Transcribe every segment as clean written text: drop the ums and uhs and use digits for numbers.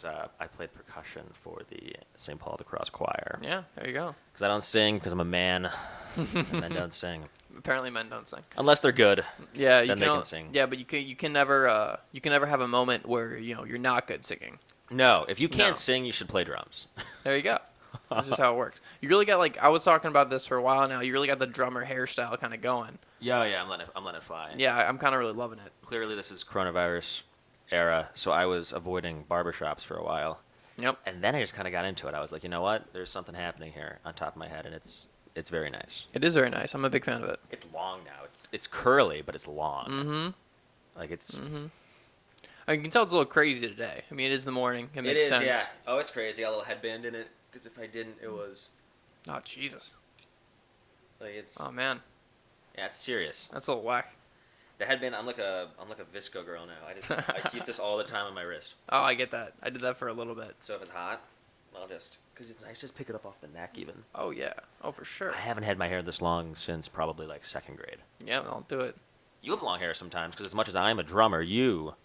I played percussion for the St. Paul the Cross Choir. Yeah, there you go. Because I don't sing because I'm a man, and men don't sing Apparently, men don't sing. unless they're good. Yeah, then they can sing. Yeah, but you can never have a moment where you're not good singing. No, if you can't No. sing, you should play drums. There you go. This is how it works. You really got I was talking about this for a while now. You really got the drummer hairstyle kind of going. Yeah, I'm letting it fly. Yeah, I'm kind of really loving it. Clearly, this is coronavirus era, so I was avoiding barbershops for a while. Yep. And then I just kind of got into it. I was like, you know what? There's something happening here on top of my head, and it's very nice. It is very nice. I'm a big fan of it. It's long now. It's curly, but it's long. Mm-hmm. Like it's. Mm-hmm. I can tell it's a little crazy today. I mean, it is the morning. It makes sense. Yeah. Oh, it's crazy. I got a little headband in it because if I didn't, it was. Oh Jesus. Like it's. Oh man. Yeah, it's serious. That's a little whack. The headband. I'm like a visco girl now. I keep this all the time on my wrist. Oh, I get that. I did that for a little bit. So if it's hot, I'll just because it's nice. Just pick it up off the neck even. Oh yeah. Oh for sure. I haven't had my hair this long since probably like second grade. Yeah, I'll do it. You have long hair sometimes because as much as I am a drummer, you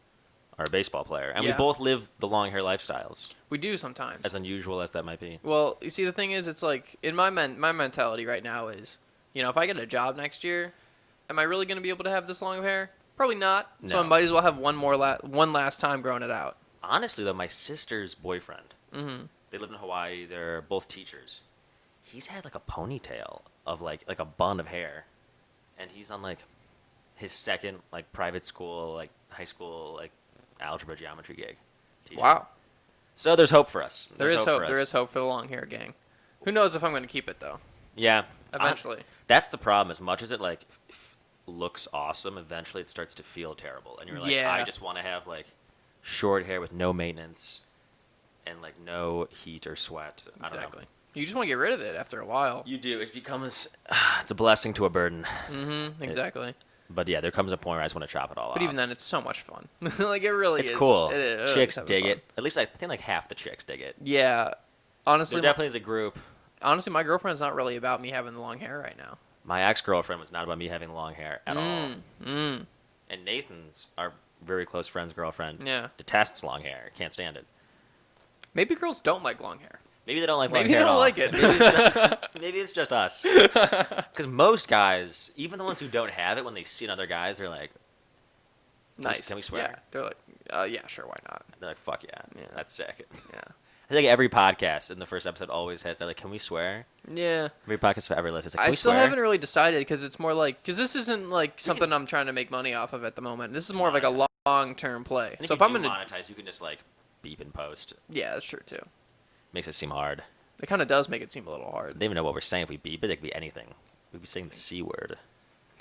are a baseball player, and we Yeah. both live the long hair lifestyles. We do sometimes. As unusual as that might be. Well, you see, the thing is, it's like in my mentality right now is, if I get a job next year, am I really going to be able to have this long of hair? Probably not. So I No. might as well have one last time growing it out. Honestly, though, my sister's boyfriend, Mm-hmm. they live in Hawaii. They're both teachers. He's had like a ponytail of like a bun of hair, and he's on like his second like private school, like high school, like algebra geometry gig. Teaching. Wow. So there's hope for us. There There's is hope. for us. There is hope for the long hair gang. Who knows if I'm going to keep it though? Yeah. Eventually. That's the problem. As much as it like looks awesome, eventually it starts to feel terrible, and you're like, Yeah. I just want to have like short hair with no maintenance, and like no heat or sweat. I don't know. Exactly. You just want to get rid of it after a while. You do. It becomes it's a blessing to a burden. Mm-hmm. Exactly. But yeah, there comes a point where I just want to chop it all off. But even then, it's so much fun. Like it really it's is. cool. It is. Chicks Having dig fun. it. At least I think like half the chicks dig it. Yeah. Honestly, There definitely is a group. honestly, my girlfriend's not really about me having the long hair right now. My ex-girlfriend was not about me having long hair at all. Mm. And Nathan's, our very close friend's girlfriend, Yeah. detests long hair. Can't stand it. Maybe girls don't like long hair. Maybe they don't like long Maybe hair they at don't all. like it. Maybe it's just us. Because most guys, even the ones who don't have it, when they see other guys, they're like, Nice. Can we swear? Yeah. They're like, yeah, sure, why not? they're like, fuck yeah, Yeah. that's sick. Yeah. I think every podcast in the first episode always has that, like, can we swear? Yeah. Every podcast I've ever listened to, like, can I we still swear? haven't really decided because it's more like, because this isn't like something I'm trying to make money off of at the moment. This is more of like a long-term play. And So if if you I'm do gonna, monetize, you can just, like, beep and post. yeah, that's true too. Makes it seem hard. It kind of does make it seem a little hard. They don't even know what we're saying. If we beep it, it could be anything. We'd be saying the C word.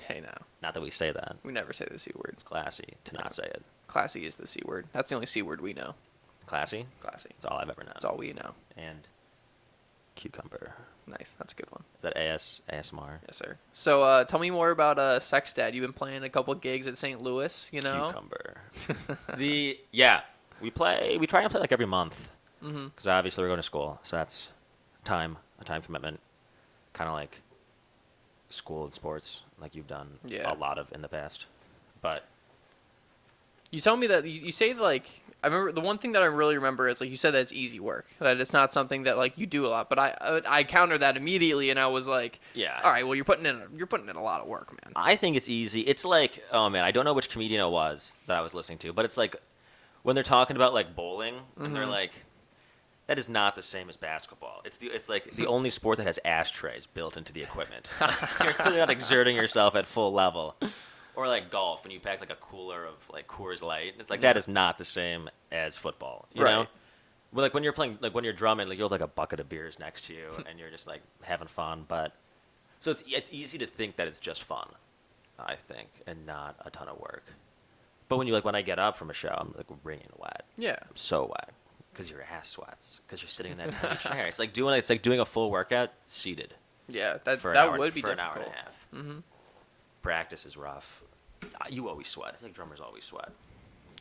Hey, now Not that we say that. we never say the C word. It's classy to not say it. Classy is the C word. That's the only C word we know. Classy? Classy. That's all I've ever known. That's all we know. And cucumber. Nice. That's a good one. Is that ASMR? Yes, sir. So tell me more about Sexdad. You've been playing a couple gigs at St. Louis, Cucumber. We try to play like every month. Mm-hmm. Because obviously we're going to school, so that's a time commitment. Kind of like school and sports, like you've done Yeah. a lot of in the past. But You tell me that you say like I remember the one thing that I really remember is like you said that it's easy work, that it's not something that like you do a lot. But I countered that immediately and I was like, yeah, all right, well you're putting in a lot of work, man. I think it's easy. It's like, oh man, I don't know which comedian it was that I was listening to, but it's like when they're talking about like bowling and they're like, that is not the same as basketball. It's like the only sport that has ashtrays built into the equipment. You're clearly not exerting yourself at full level. Or like golf, when you pack like a cooler of like Coors Light, it's like that is not the same as football. You know? Well, like when you're playing, like when you're drumming, like you'll have like a bucket of beers next to you, and you're just like having fun. But so it's easy to think that it's just fun, I think, and not a ton of work. But when I get up from a show, I'm like wringing wet. Yeah. I'm so wet because your ass sweats because you're sitting in that tiny chair. It's like doing a full workout seated. Yeah, that For an hour, would be for difficult. an hour and a half. Mm-hmm. Practice is rough. You always sweat. I feel like drummers always sweat.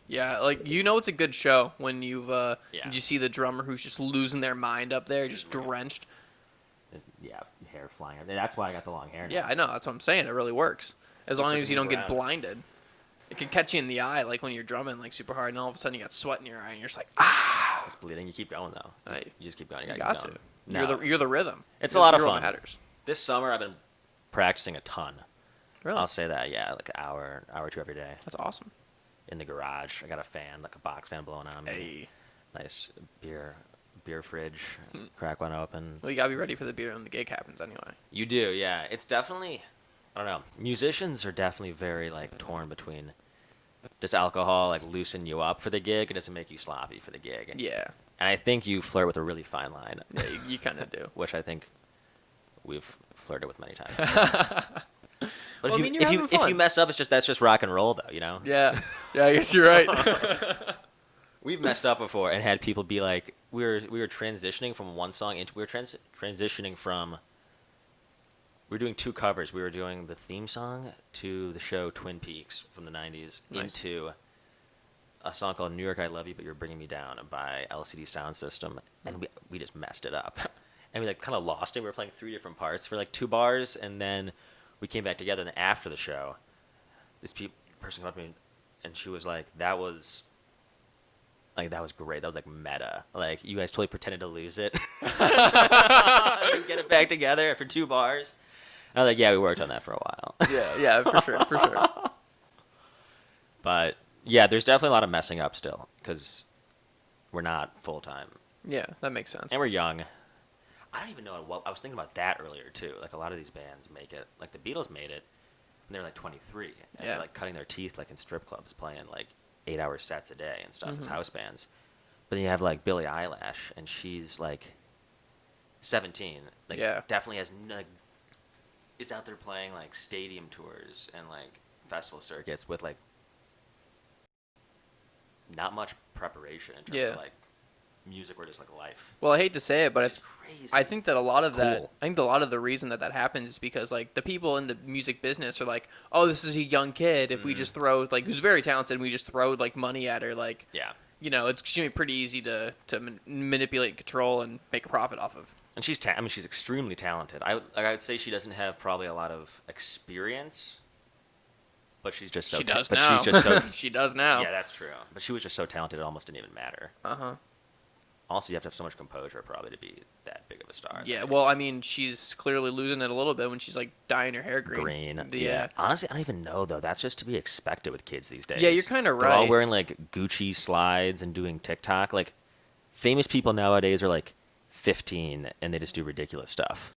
Yeah, like it's a good show when you Yeah. see the drummer who's just losing their mind up there, just drenched. Yeah, hair flying. And that's why I got the long hair now. Yeah, I know. That's what I'm saying. It really works. As Just long like as you move don't get around. blinded. It can catch you in the eye, like when you're drumming like super hard, and all of a sudden you got sweat in your eye, and you're just like, ah. it's bleeding. You keep going though. You just keep going. You You gotta got keep to. going. No. You're the rhythm. It's a lot of you're fun. What matters. This summer I've been practicing a ton. Really? I'll say that. Yeah, like an hour or two every day. That's awesome. In the garage, I got a fan, like a box fan blowing on me. Hey. Nice beer fridge. Crack one open. Well, you gotta be ready for the beer when the gig happens anyway. You do, yeah. It's definitely, I don't know. Musicians are definitely very like torn between, does alcohol like loosen you up for the gig, or does it make you sloppy for the gig? Yeah. And I think you flirt with a really fine line. Yeah, you kind of do. Which I think we've flirted with many times. But Well, if you mess up, that's just rock and roll, though, you know. Yeah. Yeah, I guess you're right. We've messed up before and had people be like, we were transitioning from one song into transitioning from. We were doing two covers. We were doing the theme song to the show Twin Peaks from the '90s into a song called "New York, I Love You, But You're Bringing Me Down" by LCD Sound System, and we just messed it up, and we like kind of lost it. We were playing 3 different parts for like 2 bars, and then we came back together. And after the show, this person came up to me, and she was like, "That was great. That was like meta. Like you guys totally pretended to lose it, and get it back together after 2 bars." I was like, "Yeah, we worked on that for a while." Yeah, for sure. But yeah, there's definitely a lot of messing up still because we're not full time. Yeah, that makes sense. And we're young. I don't even know what I was thinking about that earlier too. Like a lot of these bands make it. Like the Beatles made it, and they're like 23, and they're like cutting their teeth like in strip clubs, playing like 8-hour sets a day and stuff as house bands. But then you have like Billie Eilish, and she's like 17. Like definitely has is out there playing like stadium tours and like festival circuits with like not much preparation in terms of like music or just like life. Well, I hate to say it, but I think that a lot of that, I think a lot of the reason that happens is because like the people in the music business are like, oh, this is a young kid. If we just throw like who's very talented, and we just throw like money at her, like it's gonna be pretty easy to manipulate, and control, and make a profit off of. And she's she's extremely talented. I would say she doesn't have probably a lot of experience. But she's just so. She does now. She's just so. She does now. Yeah, that's true. But she was just so talented, it almost didn't even matter. Also, you have to have so much composure probably to be that big of a star. Yeah, well, I mean, she's clearly losing it a little bit when she's like dyeing her hair green. Yeah. Honestly, I don't even know though. That's just to be expected with kids these days. Yeah, you're kind of right. They're all wearing like Gucci slides and doing TikTok. Like, famous people nowadays are like 15 and they just do ridiculous stuff.